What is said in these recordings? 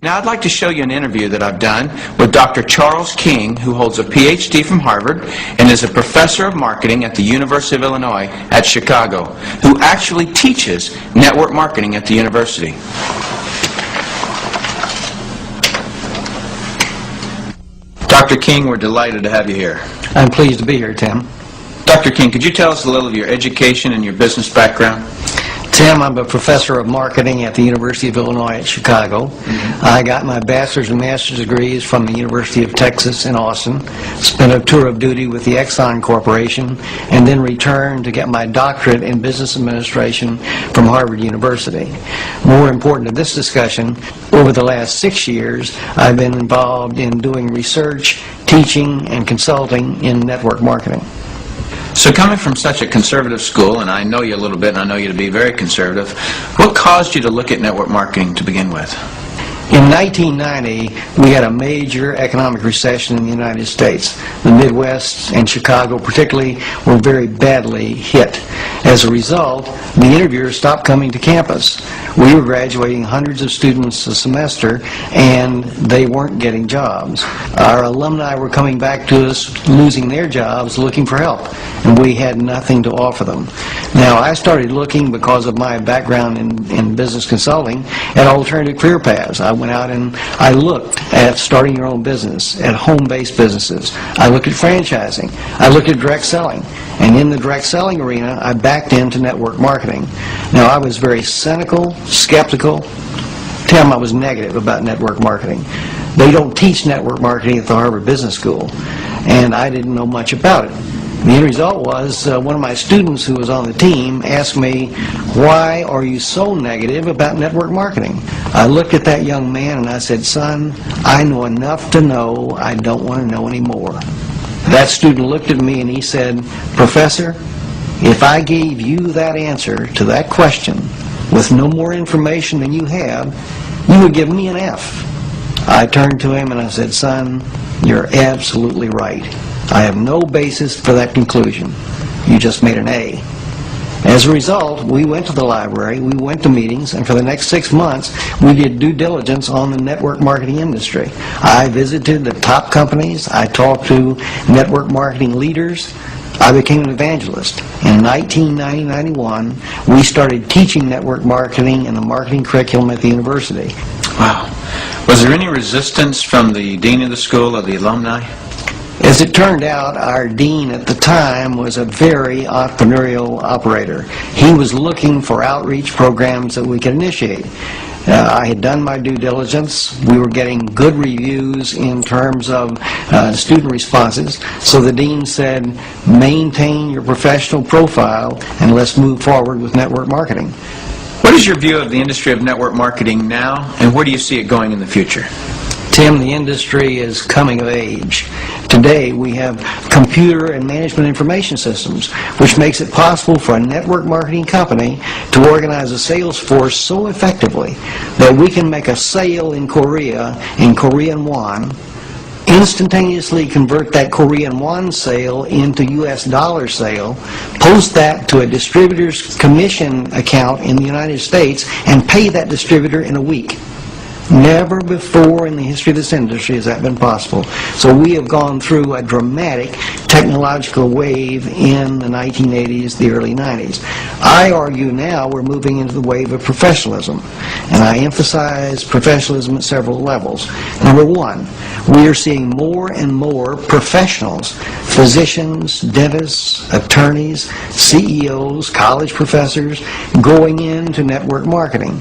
Now I'd like to show you an interview that I've done with Dr. Charles King, who holds a PhD from Harvard and is a professor of marketing at the University of Illinois at Chicago, who actually teaches network marketing at the university. Dr. King, we're delighted to have you here. I'm pleased to be here, Tim. Dr. King, could you tell us a little of your education and your business background? Tim, I'm a professor of marketing at the University of Illinois at Chicago. I got my bachelor's and master's degrees from the University of Texas in Austin, spent a tour of duty with the Exxon Corporation, and then returned to get my doctorate in business administration from Harvard University. More important to this discussion, over the last 6 years, I've been involved in doing research, teaching, and consulting in network marketing. So coming from such a conservative school, and I know you a little bit and I know you to be very conservative, what caused you to look at network marketing to begin with? In 1990, we had a major economic recession in the United States. The Midwest and Chicago particularly were very badly hit. As a result, the interviewers stopped coming to campus. We were graduating hundreds of students a semester, and they weren't getting jobs. Our alumni were coming back to us, losing their jobs, looking for help, and we had nothing to offer them. Now, I started looking, because of my background in business consulting, at alternative career paths. I went out and I looked at starting your own business, at home-based businesses. I looked at franchising. I looked at direct selling. And in the direct selling arena, I backed into network marketing. Now, I was very cynical, skeptical. Tim, I was negative about network marketing. They don't teach network marketing at the Harvard Business School, and I didn't know much about it. The end result was one of my students who was on the team asked me, "Why are you so negative about network marketing?" I looked at that young man and I said, "Son, I know enough to know I don't want to know any more." That student looked at me and he said, "Professor, if I gave you that answer to that question with no more information than you have, you would give me an F." I turned to him and I said, "Son, you're absolutely right. I have no basis for that conclusion. You just made an A." As a result, we went to the library, we went to meetings, and for the next 6 months, we did due diligence on the network marketing industry. I visited the top companies, I talked to network marketing leaders, I became an evangelist. In 1990-91, we started teaching network marketing in the marketing curriculum at the university. Wow. Was there any resistance from the dean of the school or the alumni? As it turned out, our dean at the time was a very entrepreneurial operator. He was looking for outreach programs that we could initiate. I had done my due diligence. We were getting good reviews in terms of student responses. So the dean said, "Maintain your professional profile and let's move forward with network marketing." What is your view of the industry of network marketing now, and where do you see it going in the future? Tim, the industry is coming of age. Today we have computer and management information systems, which makes it possible for a network marketing company to organize a sales force so effectively that we can make a sale in Korea in Korean won, instantaneously convert that Korean won sale into US dollar sale, post that to a distributor's commission account in the United States, and pay that distributor in a week. Never before in the history of this industry has that been possible. So we have gone through a dramatic technological wave in the 1980s, the early 90s. I argue now we're moving into the wave of professionalism, and I emphasize professionalism at several levels. Number one, we are seeing more and more professionals, physicians, dentists, attorneys, CEOs, college professors, going into network marketing.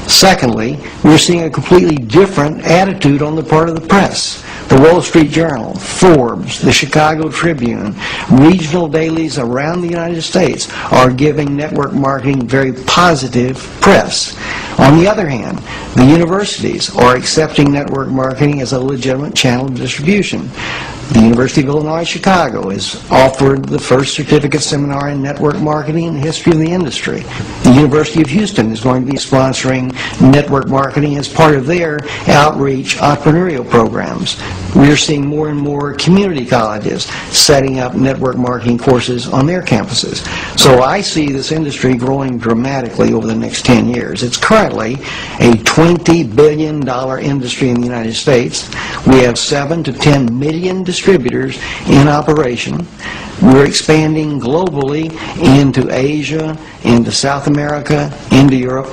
Secondly, we're seeing a completely different attitude on the part of the press. The Wall Street Journal, Forbes, the Chicago Tribune, regional dailies around the United States are giving network marketing very positive press. On the other hand, the universities are accepting network marketing as a legitimate channel of distribution. The University of Illinois Chicago has offered the first certificate seminar in network marketing in the history of the industry. The University of Houston is going to be sponsoring network marketing as part of their outreach entrepreneurial programs. We're seeing more and more community colleges setting up network marketing courses on their campuses. So I see this industry growing dramatically over the next 10 years. It's currently a $20 billion industry in the United States. We have 7 to 10 million distributors in operation. We're expanding globally into Asia, into South America, into Europe.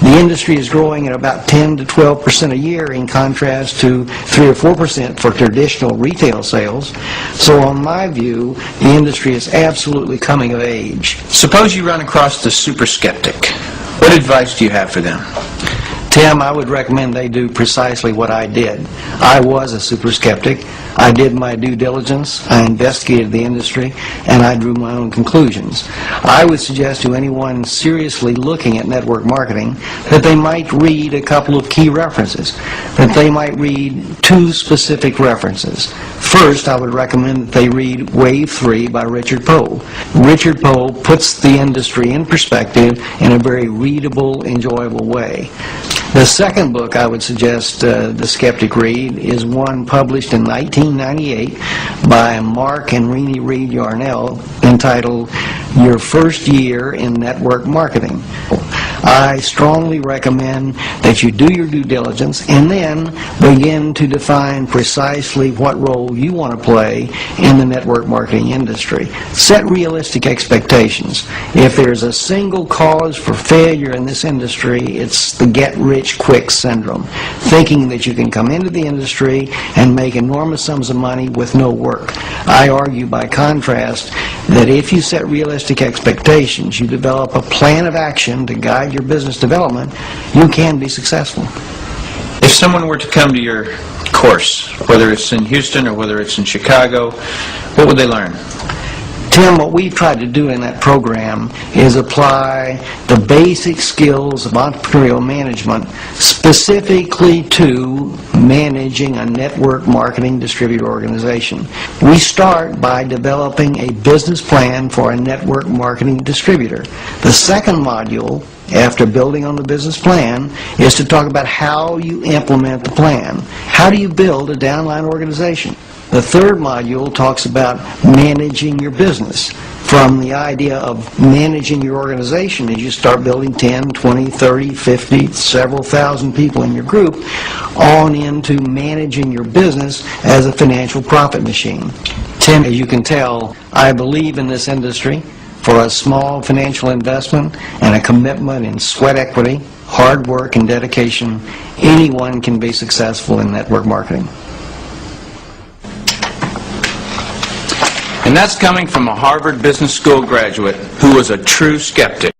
The industry is growing at about 10 to 12% a year in contrast to 3 or 4% for traditional retail sales. So on my view, the industry is absolutely coming of age. Suppose you run across the super skeptic. What advice do you have for them? Tim, I would recommend they do precisely what I did. I was a super skeptic. I did my due diligence, I investigated the industry, and I drew my own conclusions. I would suggest to anyone seriously looking at network marketing that they might read a couple of key references, that they might read 2 specific references. First, I would recommend that they read Wave 3 by Richard Poe. Richard Poe puts the industry in perspective in a very readable, enjoyable way. The second book I would suggest the skeptic read is one published in 1998 by Mark and Renee Reed Yarnell entitled Your First Year in Network Marketing. I strongly recommend that you do your due diligence and then begin to define precisely what role you want to play in the network marketing industry. Set realistic expectations. If there's a single cause for failure in this industry, it's the get-rich-quick syndrome, thinking that you can come into the industry and make enormous sums of money with no work. I argue, by contrast, that if you set realistic expectations, you develop a plan of action to guide your business development, you can be successful. If someone were to come to your course, whether it's in Houston or whether it's in Chicago, what would they learn? Tim, what we've tried to do in that program is apply the basic skills of entrepreneurial management specifically to managing a network marketing distributor organization. We start by developing a business plan for a network marketing distributor. The second module, after building on the business plan, is to talk about how you implement the plan. How do you build a downline organization? The third module talks about managing your business. From the idea of managing your organization as you start building 10, 20, 30, 50, several thousand people in your group, on into managing your business as a financial profit machine. Tim, as you can tell, I believe in this industry. For a small financial investment and a commitment in sweat equity, hard work, and dedication, anyone can be successful in network marketing. And that's coming from a Harvard Business School graduate who was a true skeptic.